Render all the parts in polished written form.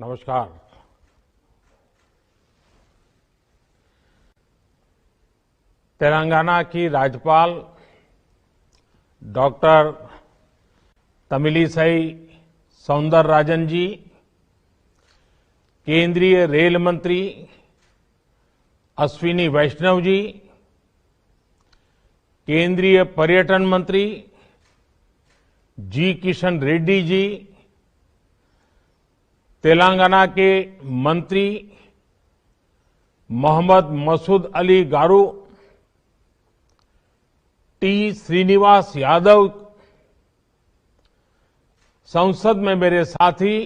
नमस्कार। तेलंगाना की राज्यपाल डॉक्टर तमिलिसाई सौंदरराजन जी, केंद्रीय रेल मंत्री अश्विनी वैष्णव जी, केंद्रीय पर्यटन मंत्री जी किशन रेड्डी जी, तेलंगाना के मंत्री मोहम्मद मसूद अली गारू, टी श्रीनिवास यादव, संसद में मेरे साथी,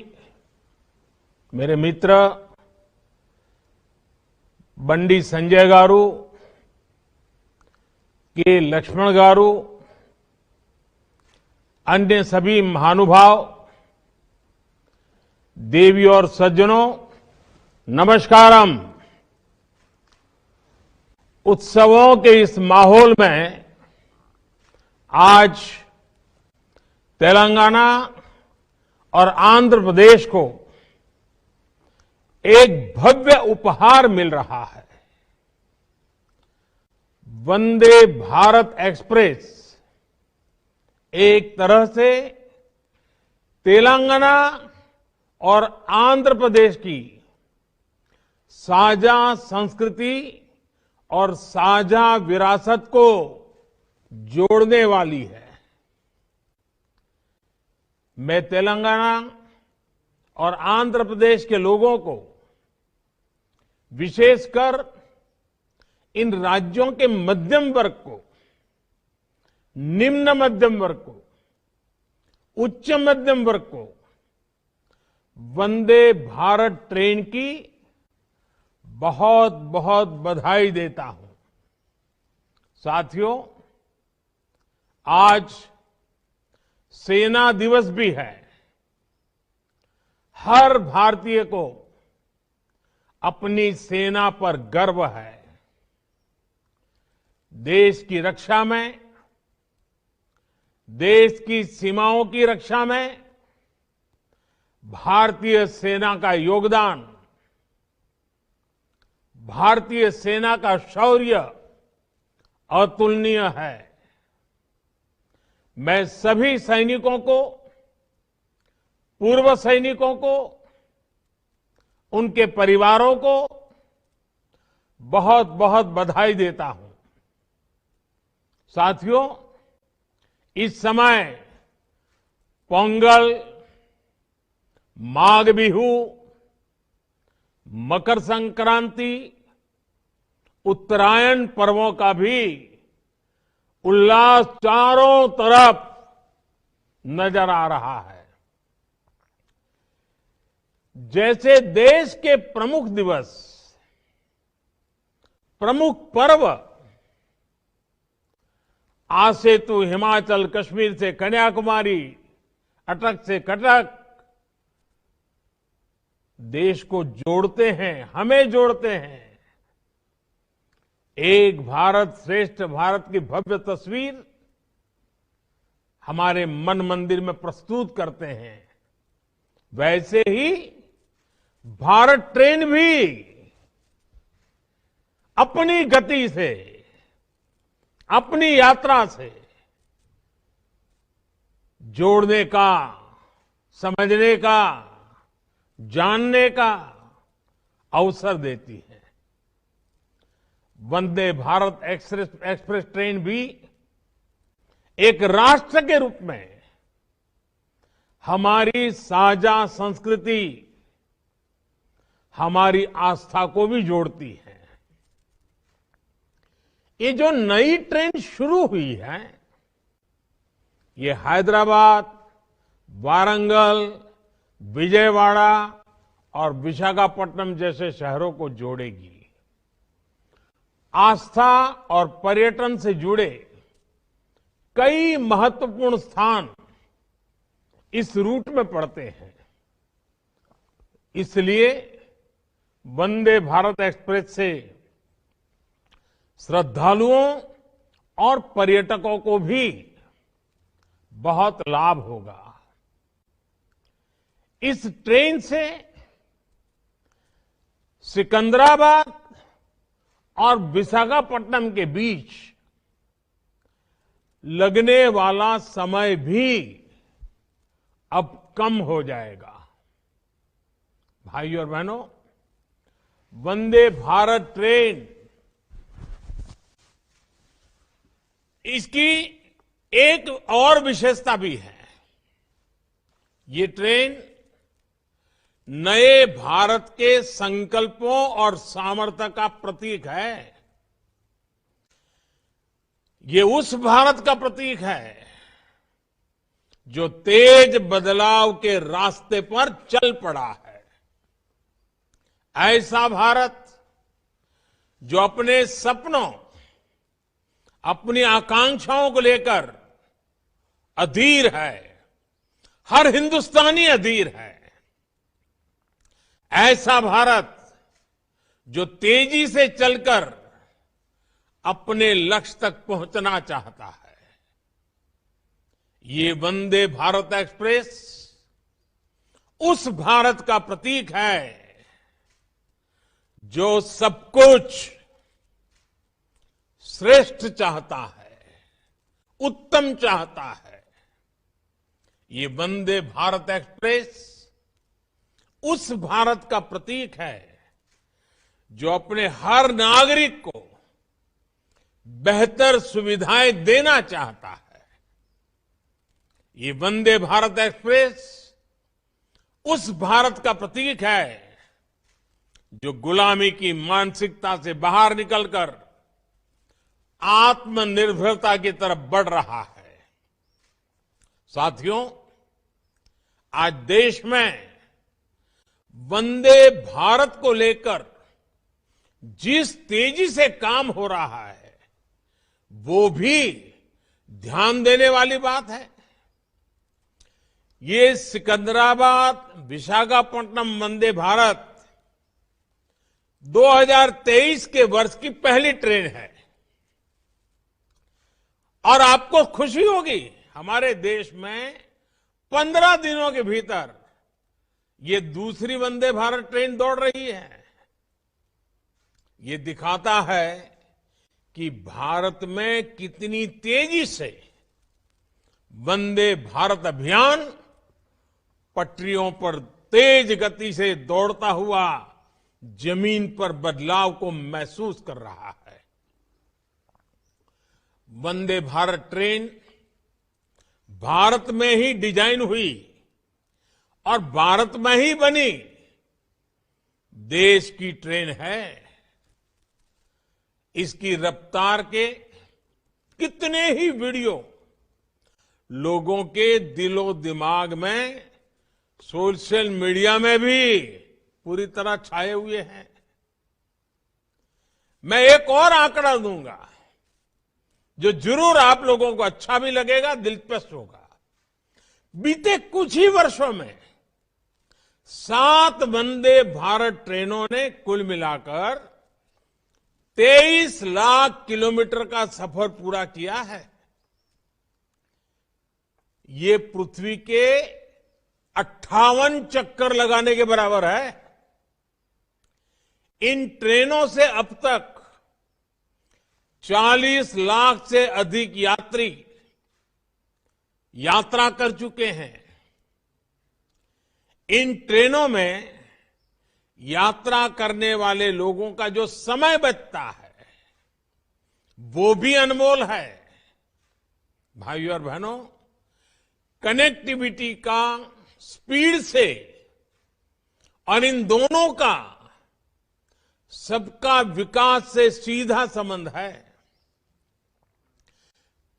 मेरे मित्र बंडी संजय गारू, के लक्ष्मण गारू, अन्य सभी महानुभाव, देवी और सज्जनों, नमस्कारम। उत्सवों के इस माहौल में आज तेलंगाना और आंध्र प्रदेश को एक भव्य उपहार मिल रहा है। वंदे भारत एक्सप्रेस एक तरह से तेलंगाना और आंध्र प्रदेश की साझा संस्कृति और साझा विरासत को जोड़ने वाली है। मैं तेलंगाना और आंध्र प्रदेश के लोगों को, विशेषकर इन राज्यों के मध्यम वर्ग को, निम्न मध्यम वर्ग को, उच्च मध्यम वर्ग को वंदे भारत ट्रेन की बहुत बहुत बधाई देता हूं। साथियों, आज सेना दिवस भी है। हर भारतीय को अपनी सेना पर गर्व है। देश की रक्षा में, देश की सीमाओं की रक्षा में भारतीय सेना का योगदान, भारतीय सेना का शौर्य अतुलनीय है। मैं सभी सैनिकों को, पूर्व सैनिकों को, उनके परिवारों को बहुत बहुत बधाई देता हूं। साथियों, इस समय पोंगल, माघ बिहू, मकर संक्रांति, उत्तरायण पर्वों का भी उल्लास चारों तरफ नजर आ रहा है। जैसे देश के प्रमुख दिवस, प्रमुख पर्व आज से तो हिमाचल, कश्मीर से कन्याकुमारी, अटक से कटक देश को जोड़ते हैं, हमें जोड़ते हैं। एक भारत श्रेष्ठ भारत की भव्य तस्वीर हमारे मन मंदिर में प्रस्तुत करते हैं। वैसे ही भारत ट्रेन भी अपनी गति से, अपनी यात्रा से जोड़ने का, समझने का, जानने का अवसर देती है। वंदे भारत एक्सप्रेस ट्रेन भी एक राष्ट्र के रूप में हमारी साझा संस्कृति, हमारी आस्था को भी जोड़ती है। ये जो नई ट्रेन शुरू हुई है, ये हैदराबाद, वारंगल, विजयवाड़ा और विशाखापट्टनम जैसे शहरों को जोड़ेगी। आस्था और पर्यटन से जुड़े कई महत्वपूर्ण स्थान इस रूट में पड़ते हैं। इसलिए वंदे भारत एक्सप्रेस से श्रद्धालुओं और पर्यटकों को भी बहुत लाभ होगा। इस ट्रेन से सिकंदराबाद और विशाखापट्टनम के बीच लगने वाला समय भी अब कम हो जाएगा। भाइयों और बहनों, वंदे भारत ट्रेन इसकी एक और विशेषता भी है। ये ट्रेन नए भारत के संकल्पों और सामर्थ्य का प्रतीक है। ये उस भारत का प्रतीक है जो तेज बदलाव के रास्ते पर चल पड़ा है। ऐसा भारत जो अपने सपनों, अपनी आकांक्षाओं को लेकर अधीर है। हर हिंदुस्तानी अधीर है। ऐसा भारत जो तेजी से चलकर अपने लक्ष्य तक पहुंचना चाहता है। ये वंदे भारत एक्सप्रेस उस भारत का प्रतीक है जो सब कुछ श्रेष्ठ चाहता है, उत्तम चाहता है। ये वंदे भारत एक्सप्रेस उस भारत का प्रतीक है जो अपने हर नागरिक को बेहतर सुविधाएं देना चाहता है। ये वंदे भारत एक्सप्रेस उस भारत का प्रतीक है जो गुलामी की मानसिकता से बाहर निकलकर आत्मनिर्भरता की तरफ बढ़ रहा है। साथियों, आज देश में वंदे भारत को लेकर जिस तेजी से काम हो रहा है, वो भी ध्यान देने वाली बात है। ये सिकंदराबाद विशाखापट्टनम वंदे भारत 2023 के वर्ष की पहली ट्रेन है। और आपको खुशी होगी, हमारे देश में 15 दिनों के भीतर ये दूसरी वंदे भारत ट्रेन दौड़ रही है। ये दिखाता है कि भारत में कितनी तेजी से वंदे भारत अभियान पटरियों पर तेज गति से दौड़ता हुआ जमीन पर बदलाव को महसूस कर रहा है। वंदे भारत ट्रेन भारत में ही डिजाइन हुई और भारत में ही बनी देश की ट्रेन है। इसकी रफ्तार के कितने ही वीडियो लोगों के दिलो दिमाग में, सोशल मीडिया में भी पूरी तरह छाए हुए हैं। मैं एक और आंकड़ा दूंगा जो जरूर आप लोगों को अच्छा भी लगेगा, दिलचस्प होगा। बीते कुछ ही वर्षों में 7 वंदे भारत ट्रेनों ने कुल मिलाकर 23 लाख किलोमीटर का सफर पूरा किया है। ये पृथ्वी के 58 चक्कर लगाने के बराबर है। इन ट्रेनों से अब तक 40 लाख से अधिक यात्री यात्रा कर चुके हैं। इन ट्रेनों में यात्रा करने वाले लोगों का जो समय बचता है वो भी अनमोल है। भाइयों और बहनों, कनेक्टिविटी का स्पीड से और इन दोनों का सबका विकास से सीधा संबंध है।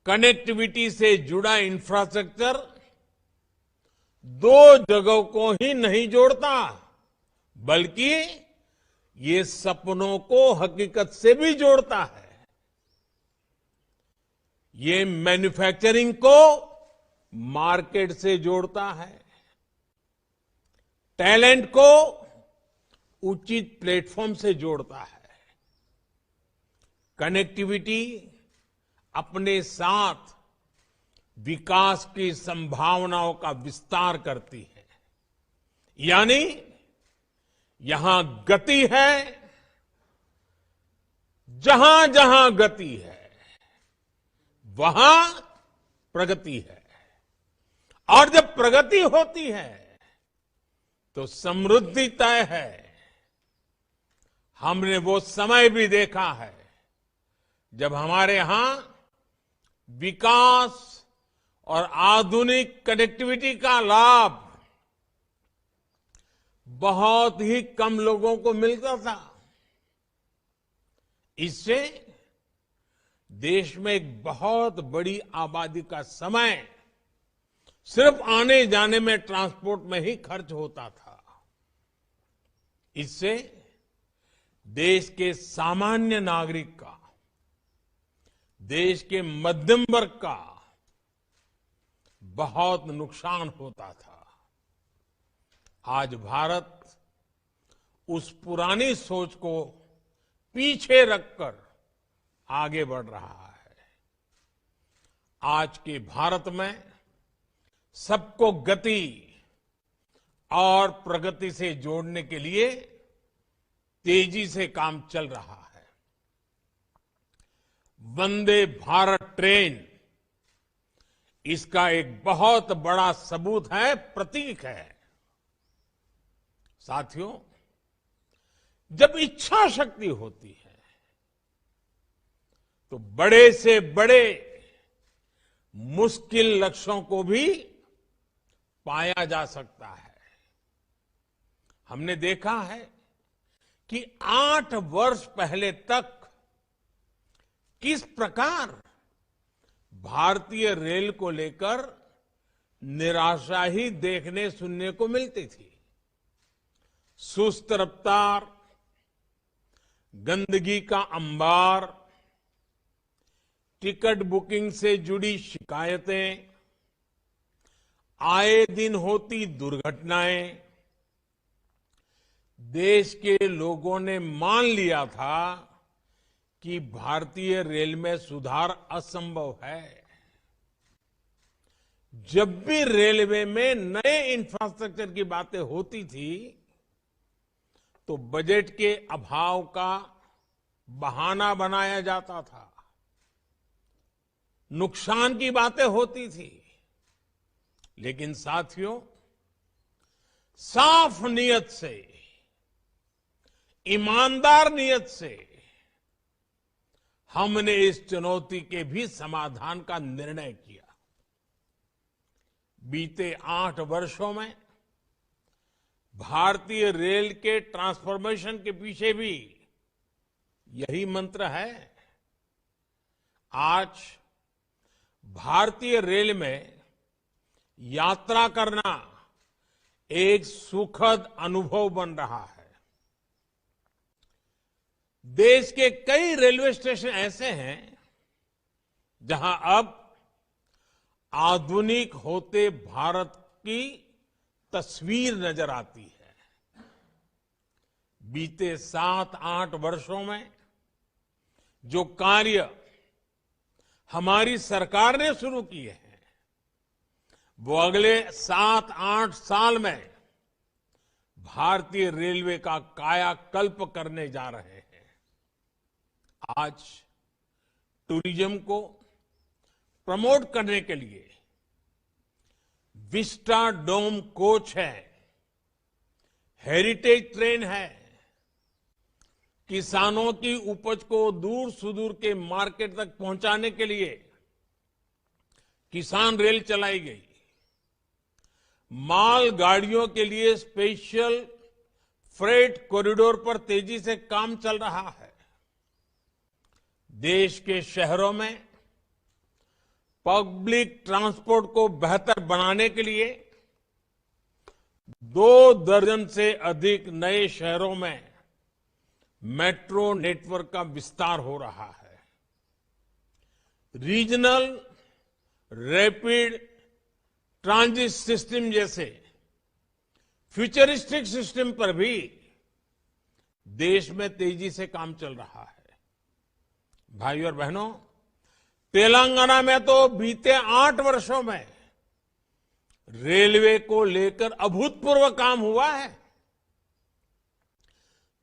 कनेक्टिविटी से जुड़ा इंफ्रास्ट्रक्चर 2 जगहों को ही नहीं जोड़ता, बल्कि ये सपनों को हकीकत से भी जोड़ता है। ये मैन्युफैक्चरिंग को मार्केट से जोड़ता है, टैलेंट को उचित प्लेटफॉर्म से जोड़ता है। कनेक्टिविटी अपने साथ विकास की संभावनाओं का विस्तार करती है। यानी यहां गति है, जहां जहां गति है वहां प्रगति है। और जब प्रगति होती है तो समृद्धि तय है। हमने वो समय भी देखा है जब हमारे यहां विकास और आधुनिक कनेक्टिविटी का लाभ बहुत ही कम लोगों को मिलता था। इससे देश में एक बहुत बड़ी आबादी का समय सिर्फ आने जाने में, ट्रांसपोर्ट में ही खर्च होता था। इससे देश के सामान्य नागरिक का, देश के मध्यम वर्ग का बहुत नुकसान होता था। आज भारत उस पुरानी सोच को पीछे रखकर आगे बढ़ रहा है। आज के भारत में सबको गति और प्रगति से जोड़ने के लिए तेजी से काम चल रहा है। वंदे भारत ट्रेन इसका एक बहुत बड़ा सबूत है, प्रतीक है। साथियों, जब इच्छा शक्ति होती है तो बड़े से बड़े मुश्किल लक्ष्यों को भी पाया जा सकता है। हमने देखा है कि 8 वर्ष पहले तक किस प्रकार भारतीय रेल को लेकर निराशा ही देखने सुनने को मिलती थी। सुस्त रफ्तार, गंदगी का अंबार, टिकट बुकिंग से जुड़ी शिकायतें, आए दिन होती दुर्घटनाएं। देश के लोगों ने मान लिया था कि भारतीय रेल में सुधार असंभव है। जब भी रेलवे में नए इंफ्रास्ट्रक्चर की बातें होती थी तो बजट के अभाव का बहाना बनाया जाता था, नुकसान की बातें होती थी। लेकिन साथियों, साफ नीयत से, ईमानदार नीयत से हमने इस चुनौती के भी समाधान का निर्णय किया। बीते 8 वर्षों में भारतीय रेल के ट्रांसफॉर्मेशन के पीछे भी यही मंत्र है। आज भारतीय रेल में यात्रा करना एक सुखद अनुभव बन रहा है। देश के कई रेलवे स्टेशन ऐसे हैं जहां अब आधुनिक होते भारत की तस्वीर नजर आती है। बीते 7-8 वर्षों में जो कार्य हमारी सरकार ने शुरू किए हैं वो अगले 7-8 साल में भारतीय रेलवे का कायाकल्प करने जा रहे हैं। आज टूरिज्म को प्रमोट करने के लिए विस्टा डोम कोच है, हेरिटेज ट्रेन है, किसानों की उपज को दूर सुदूर के मार्केट तक पहुंचाने के लिए किसान रेल चलाई गई, माल गाड़ियों के लिए स्पेशल फ्रेट कॉरिडोर पर तेजी से काम चल रहा है। देश के शहरों में पब्लिक ट्रांसपोर्ट को बेहतर बनाने के लिए 2 दर्जन से अधिक नए शहरों में मेट्रो नेटवर्क का विस्तार हो रहा है। रीजनल रैपिड ट्रांजिट सिस्टम जैसे फ्यूचरिस्टिक सिस्टम पर भी देश में तेजी से काम चल रहा है। भाइयों और बहनों, तेलंगाना में तो बीते 8 वर्षों में रेलवे को लेकर अभूतपूर्व काम हुआ है।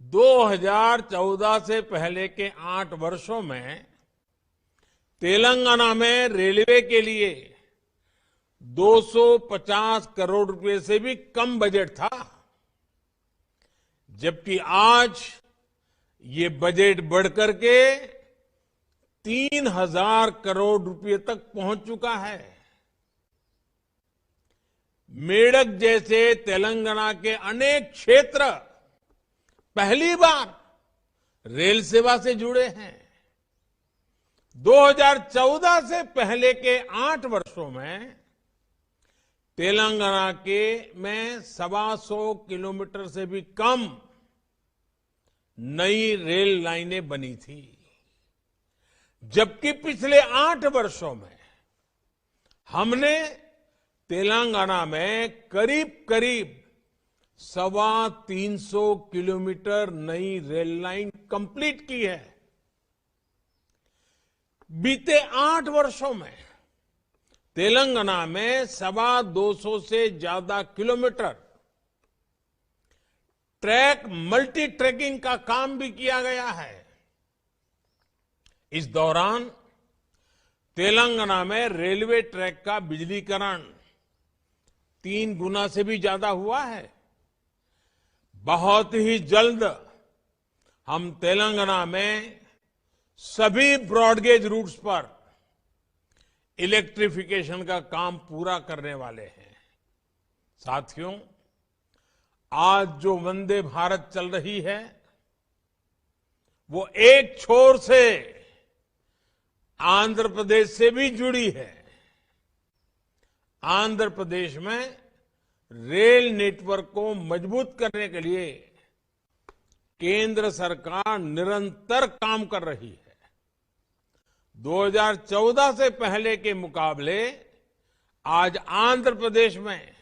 2014 से पहले के 8 वर्षों में तेलंगाना में रेलवे के लिए 250 करोड़ रुपए से भी कम बजट था, जबकि आज ये बजट बढ़कर के 3000 करोड़ रुपए तक पहुंच चुका है। मेडक जैसे तेलंगाना के अनेक क्षेत्र पहली बार रेल सेवा से जुड़े हैं। 2014 से पहले के 8 वर्षों में तेलंगाना के में 125 किलोमीटर से भी कम नई रेल लाइनें बनी थी, जबकि पिछले 8 वर्षों में हमने तेलंगाना में करीब करीब 325 किलोमीटर नई रेल लाइन कंप्लीट की है। बीते 8 वर्षों में तेलंगाना में 225 से ज्यादा किलोमीटर ट्रैक मल्टी ट्रैकिंग का काम भी किया गया है। इस दौरान तेलंगाना में रेलवे ट्रैक का बिजलीकरण 3 गुना से भी ज्यादा हुआ है। बहुत ही जल्द हम तेलंगाना में सभी ब्रॉडगेज रूट्स पर इलेक्ट्रिफिकेशन का काम पूरा करने वाले हैं। साथियों, आज जो वंदे भारत चल रही है, वो एक छोर से आंध्र प्रदेश से भी जुड़ी है। आंध्र प्रदेश में रेल नेटवर्क को मजबूत करने के लिए केंद्र सरकार निरंतर काम कर रही है। 2014 से पहले के मुकाबले आज आंध्र प्रदेश में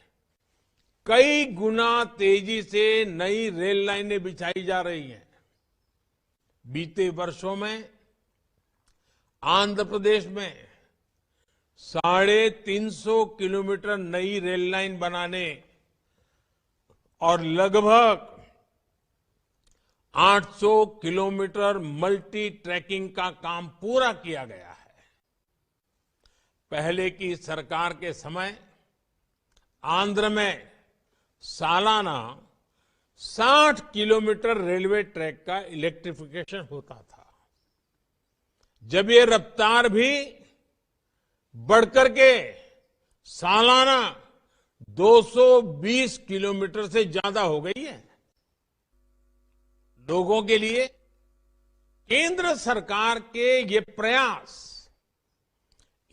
कई गुना तेजी से नई रेल लाइनें बिछाई जा रही हैं। बीते वर्षों में आंध्र प्रदेश में 350 किलोमीटर नई रेल लाइन बनाने और लगभग 800 किलोमीटर मल्टी ट्रैकिंग का काम पूरा किया गया है। पहले की सरकार के समय आंध्र में सालाना 60 किलोमीटर रेलवे ट्रैक का इलेक्ट्रिफिकेशन होता था। जब ये रफ्तार भी बढ़कर के सालाना 220 किलोमीटर से ज्यादा हो गई है। लोगों के लिए केंद्र सरकार के ये प्रयास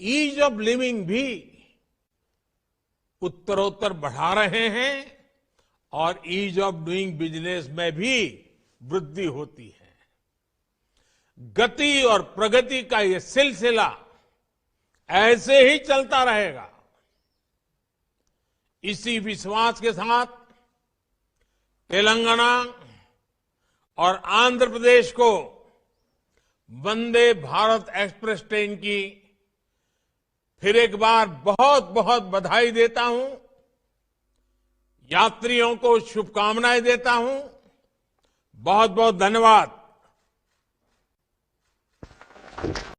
ईज ऑफ लिविंग भी उत्तरोत्तर बढ़ा रहे हैं और ईज ऑफ डूइंग बिजनेस में भी वृद्धि होती है। गति और प्रगति का ये सिलसिला ऐसे ही चलता रहेगा। इसी विश्वास के साथ तेलंगाना और आंध्र प्रदेश को वंदे भारत एक्सप्रेस ट्रेन की फिर एक बार बहुत बहुत बधाई देता हूं। यात्रियों को शुभकामनाएं देता हूं। बहुत बहुत धन्यवाद।